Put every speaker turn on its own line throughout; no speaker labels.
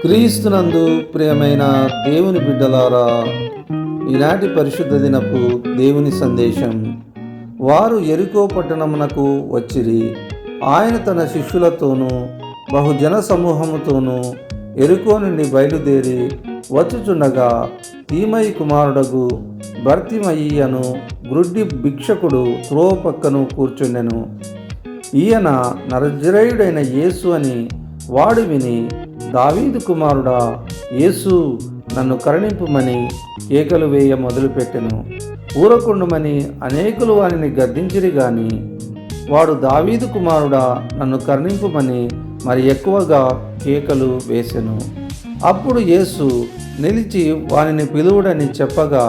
క్రీస్తునందు ప్రియమైన దేవుని బిడ్డలారా, ఈనాటి పరిశుద్ధ దినపు దేవుని సందేశం. వారు యెరికో పట్టణమునకు వచ్చిరి. ఆయన తన శిష్యులతోనూ బహుజన సమూహముతోనూ యెరికో నుండి బయలుదేరి వచ్చుచుండగా తీమయి కుమారుడగు బర్తిమయి అను గ్రుడ్డి భిక్షకుడు త్రోవ పక్కను కూర్చుండెను. ఈయన నజరేయుడైన యేసు అని వాడు విని, దావీదు కుమారుడా యేసు, నన్ను కరుణింపుమని కేకలు వేయ మొదలుపెట్టెను. ఊరకుండుమని అనేకులు వానిని గద్దించిరి గాని వాడు దావీదు కుమారుడా నన్ను కరుణింపుమని మరి ఎక్కువగా కేకలు వేసెను. అప్పుడు యేసు నిలిచి వానిని పిలువుడని చెప్పగా,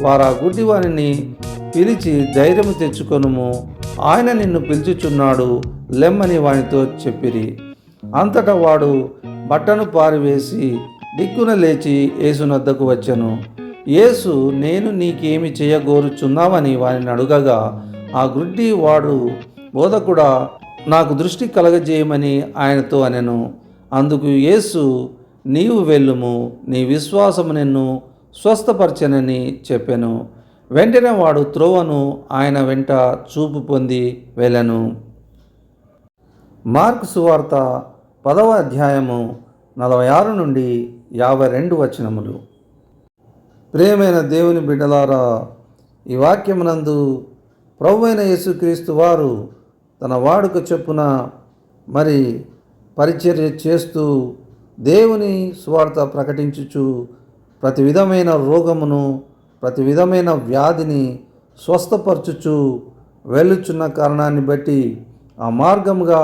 వారా గుడ్డి వానిని పిలిచి, ధైర్యము తెచ్చుకొనుము, ఆయన నిన్ను పిలుచుచున్నాడు, లెమ్మని వానితో చెప్పిరి. అంతటా వాడు బట్టను పారివేసి దిక్కున లేచి యేసునొద్దకు వచ్చెను. యేసు, నేను నీకేమి చేయగోరుచున్నావని వానిని అడుగగా, ఆ గుడ్డి వాడు, బోధకుడా, నాకు దృష్టి కలగజేయమని ఆయనతో అనెను. అందుకు యేసు, నీవు వెళ్ళుము, నీ విశ్వాసము నిన్ను స్వస్థపరచెనని చెప్పెను. వెంటనే వాడు త్రోవను ఆయన వెంట చూపు పొంది వెళ్ళెను. మార్కు సువార్త 10వ అధ్యాయము 46 నుండి 52 వచనములు. ప్రియమైన దేవుని బిడ్డలారా, ఈ వాక్యమునందు ప్రభువైన యేసుక్రీస్తు వారు తన వాడుక చొప్పున పరిచర్య చేస్తూ దేవుని సువార్త ప్రకటించుచు ప్రతి విధమైన రోగమును, ప్రతి విధమైన వ్యాధిని స్వస్థపరచుచు వెళ్ళుచున్న కారణాన్ని బట్టి ఆ మార్గముగా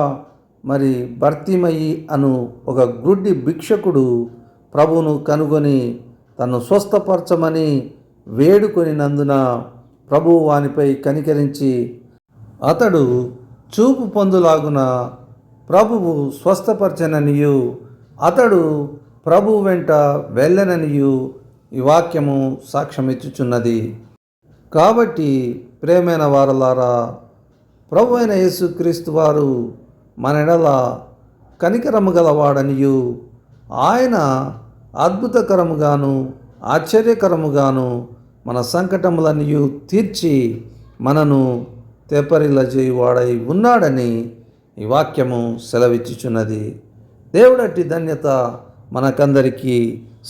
బర్తిమయి అను ఒక గ్రుడ్డి భిక్షకుడు ప్రభువును కనుగొని తను స్వస్థపరచమని వేడుకొనినందున ప్రభువు వానిపై కనికరించి అతడు చూపు పొందులాగున ప్రభువు స్వస్థపరచననియు అతడు ప్రభువు వెంట వెళ్ళననియు ఈ వాక్యము సాక్ష్యమిచ్చుచున్నది. కాబట్టి ప్రేమైన వారలారా, ప్రభు అయిన యేసుక్రీస్తు వారు మన ఎడల కనికరము గలవాడనియు, ఆయన అద్భుతకరముగాను ఆశ్చర్యకరముగాను మన సంకటములనియు తీర్చి మనను తెప్పరిల్లజేయువాడై ఉన్నాడని ఈ వాక్యము సెలవిచ్చుచున్నది. దేవుడట్టి ధన్యత మనకందరికీ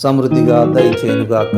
సమృద్ధిగా దయచేయునుగాక.